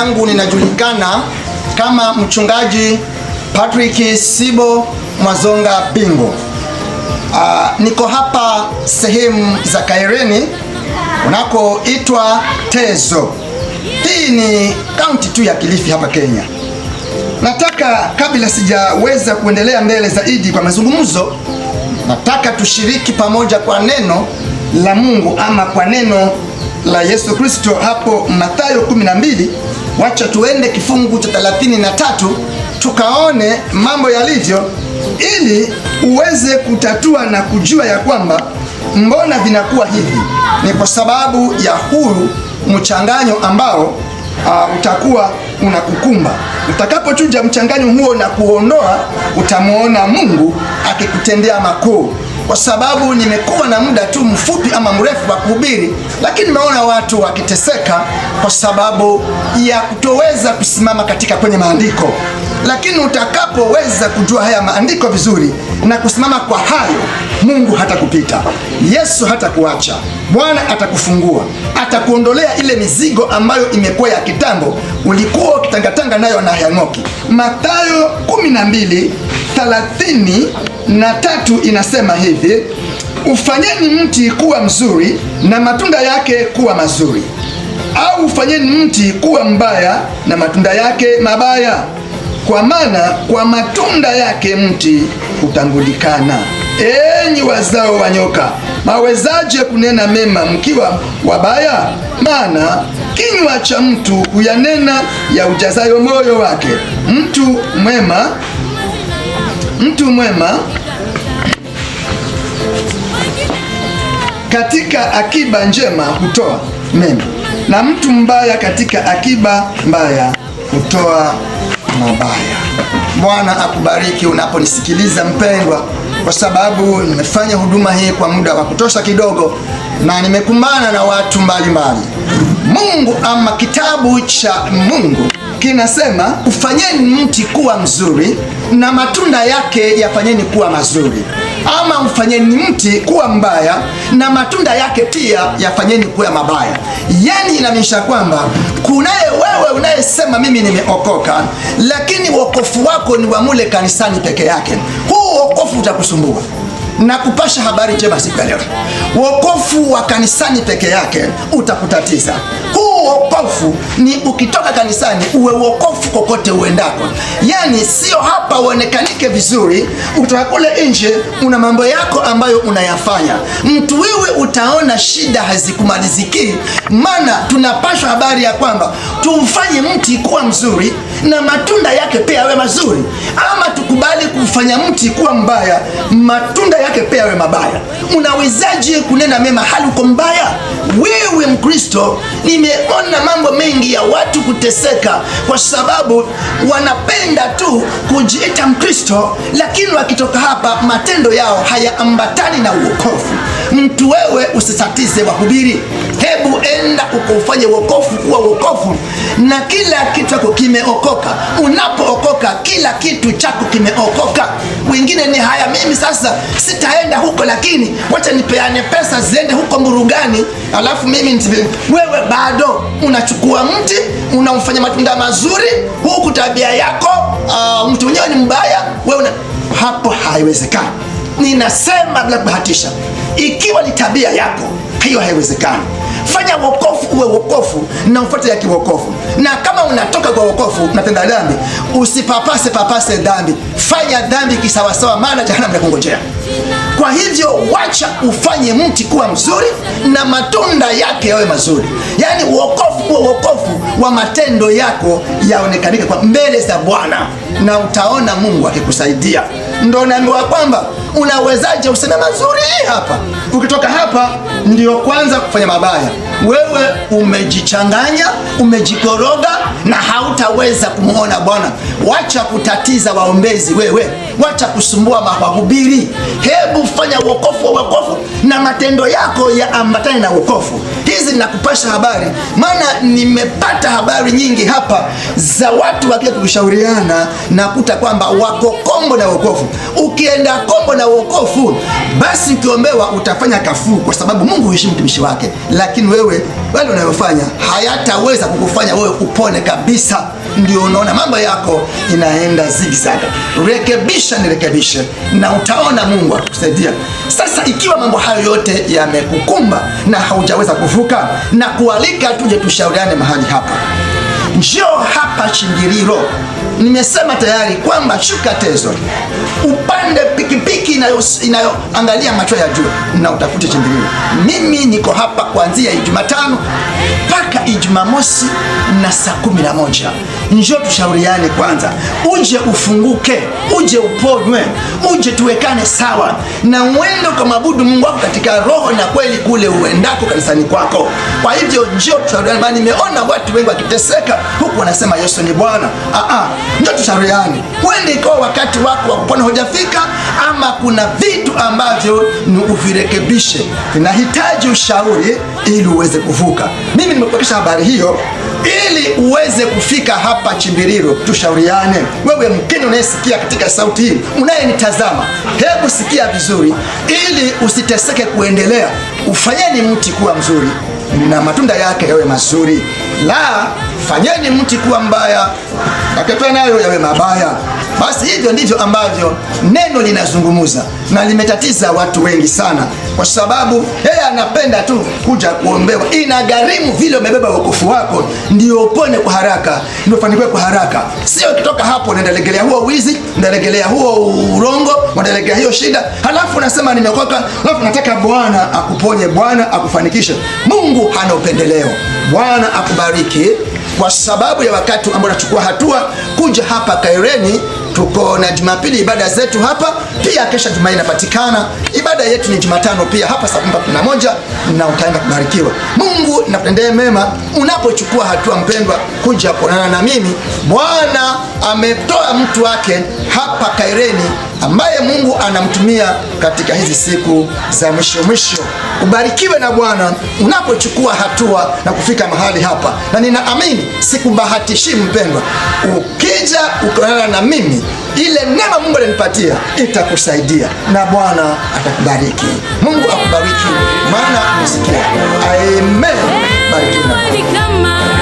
langu ninajulikana kama mchungaji Patrick Sibo Mwazonga Bingo. Niko hapa sehemu za Kaireni unakoitwa Tezo. Hii ni kaunti tu ya Kilifi hapa Kenya. Nataka kabla sijaweza kuendelea mbele zaidi kwa mazungumzo, nataka tushiriki pamoja kwa neno la Mungu ama kwa neno la Yesu Kristo hapo Mathayo 12. Wacha tuende kifungu cha 33 tukaone mambo yalivyo, ili uweze kutatua na kujua ya kwamba mbona vinakuwa hivi. Ni kwa sababu ya huu mchanganyo ambao utakuwa unakukumba. Utakapochuja mchanganyo huo na kuondoa, utamuona Mungu akikutendea makuu. Kwa sababu nimekuwa na muda tu mfupi ama mrefu wa kuhubiri, lakini nimeona watu wakiteseka kwa sababu ya kutoweza kusimama katika kwenye maandiko. Lakini utakapoweza kujua haya maandiko vizuri na kusimama kwa hayo, Mungu hatakupita, Yesu hatakuacha, Bwana atakufungua, atakuondolea ile mizigo ambayo imekuwa ya kitambo, ulikuwa ukitangatanga nayo na hayang'oki. Mathayo 12:33 inasema hivi: ufanyeni mti kuwa mzuri na matunda yake kuwa mazuri, au ufanyeni mti kuwa mbaya na matunda yake mabaya, kwa maana kwa matunda yake mti utambulikana. Enyi wazao wa nyoka, mawezaje kunena mema mkiwa wabaya? Maana kinywa cha mtu huyanena ya ujazayo moyo wake. Mtu mwema katika akiba njema hutoa mema, na mtu mbaya katika akiba mbaya hutoa mabaya. Bwana akubariki unaponisikiliza mpendwa, kwa sababu nimefanya huduma hii kwa muda wa kutosha kidogo na nimekumbana na watu mbalimbali. Mungu ama kitabu cha Mungu kinasema ufanyeni mti kuwa mzuri na matunda yake yafanyeni kuwa mazuri, ama ufanyeni mti kuwa mbaya na matunda yake pia yafanyeni kuwa mabaya. Yani inamaanisha kwamba kunaye wewe unayesema mimi nimeokoka, lakini wokovu wako ni wa mule kanisani peke yake. Huu wokovu utakusumbua na kupasha habari njema siku ya leo. Wokovu wa kanisani peke yake utakutatiza. Huu wokovu ni ukitoka kanisani uwe wokovu kokote uendako. Yani sio hapa uonekanike vizuri, utoka kule nje una mambo yako ambayo unayafanya. Mtu wewe utaona shida hazikumaliziki. Maana tunapashwa habari ya kwamba tumfanye mti kuwa mzuri na matunda yake pia yawe mazuri, ama tukubali kufanya mti kuwa mbaya, matunda yake pia yawe mabaya. Unawezaje kunena mema hali uko mbaya? Wewe Mkristo, nimeona mambo mengi ya watu kuteseka kwa sababu wanapenda tu kujiita Mkristo, lakini wakitoka hapa matendo yao hayaambatani na uokovu. Mtu wewe usisatize wahubiri, hebu enda ukufanye wokovu kuwa wokovu, na kila kitu chako kimeokoka. Unapookoka kila kitu chako kimeokoka. Wengine ni haya, mimi sasa sitaenda huko, lakini wacha nipeane pesa ziende huko Mburugani, alafu mimi wewe bado unachukua mti unamfanya matunda mazuri, huku tabia yako mtu mwenyewe ni mbaya, wewe hapo haiwezekani. Ninasema bila kubahatisha, ikiwa ni tabia yako hiyo haiwezekani. Fanya wokovu uwe wokovu na ufuate ya kiwokovu. Na kama unatoka kwa wokovu unatenda dhambi, usipapase dhambi. Fanya dhambi kisawasawa, maana jehanamu inakungojea. Kwa hivyo wacha ufanye mti kuwa mzuri na matunda yake yawe mazuri. Yani wokovu uwe wokovu wa matendo yako yaonekanike kwa mbele za Bwana, na utaona Mungu akikusaidia. Ndio naambiwa kwamba unawezaje useme mazuri hapa, ukitoka hapa ndio kwanza kufanya mabaya. Wewe umejichanganya, umejikoroga na hautaweza kumuona Bwana. Wacha kutatiza waombezi wewe. wacha kusumbua mahubiri. Hebu fanya wokovu na matendo yako yaambatane na wokovu. Hizi nakupasha habari, maana nimepata habari nyingi hapa za watu wakia kushauriana na kuta kwamba wako kombo na wokovu. Ukienda kombo na wokovu, basi ukiombewa utafanya kafuu, kwa sababu Mungu huheshimu mtumishi wake. Lakini wewe wale unayofanya hayataweza kukufanya wewe upone kabisa. Ndio unaona mambo yako inaenda zigzag. Rekebisha na utaona Mungu atakusaidia. Sasa ikiwa mambo hayo yote yamekukumba na haujaweza kuvuka, na kualika tuje tushauriane mahali hapa. Njoo hapa Chingiriro. Nimesema tayari kwamba shuka Tezo, upande pikipiki inayoangalia macho ya juu na utafute Chingiriro. Mimi niko hapa kuanzia Jumatano mpaka Jumamosi na saa 11. Njoo tushauriane kwanza, uje ufunguke, uje uponywe, uje tuwekane sawa na uende kumwabudu Mungu wako katika roho na kweli kule uendako kanisani kwako. Kwa hivyo njoo tushauriane, maana nimeona watu wengi wakiteseka huku wanasema Yesu ni Bwana. Njoo tushauriane. Kwende ikawa wakati wako wa kupona hujafika, ama kuna vitu ambavyo ni uvirekebishe. Vinahitaji ushauri ili uweze kuvuka. Mimi nimekufikisha habari hiyo ili uweze kufika hapa Chingiriro tushauriane. Wewe Mkenya unayesikia katika sauti hii, unayenitazama, hebu sikia vizuri ili usiteseke kuendelea. Ufanyeni mti kuwa mzuri na matunda yake yawe mazuri. La, fanyeni mti kuwa mbaya, matunda nayo yawe mabaya. Basi hivyo ndivyo ambavyo neno linazungumuza, na limetatiza watu wengi sana, kwa sababu yeye anapenda tu kuja kuombewa. Inagharimu vile umebeba wokovu wako ndio upone kwa haraka, ndio ufanikiwe kwa haraka. Sio ukitoka hapo unaendelegelea huo wizi, unaendelegelea huo urongo, unaendelegelea hiyo shida, halafu unasema nimeokoka, halafu nataka Bwana akuponye, Bwana akufanikishe. Mungu hana upendeleo. Bwana akubariki kwa sababu ya wakati ambao unachukua hatua kuja hapa Kaireni. Tuko na Jumapili ibada zetu hapa, pia kesha Jumanne inapatikana. Ibada yetu ni Jumatano pia hapa saa 11, na utaenda kubarikiwa. Mungu nakutendee mema unapochukua hatua, mpendwa, kuja kuonana na mimi. Bwana ametoa mtu wake hapa Kaireni ambaye Mungu anamtumia katika hizi siku za mwisho. Ubarikiwe na Bwana unapochukua hatua na kufika mahali hapa, na ninaamini sikubahatishi mpendwa. Ukija ukaonana na mimi, ile neema Mungu alinipatia itakusaidia na Bwana atakubariki. Mungu akubariki, maana umesikia. Amen. Barikiwa.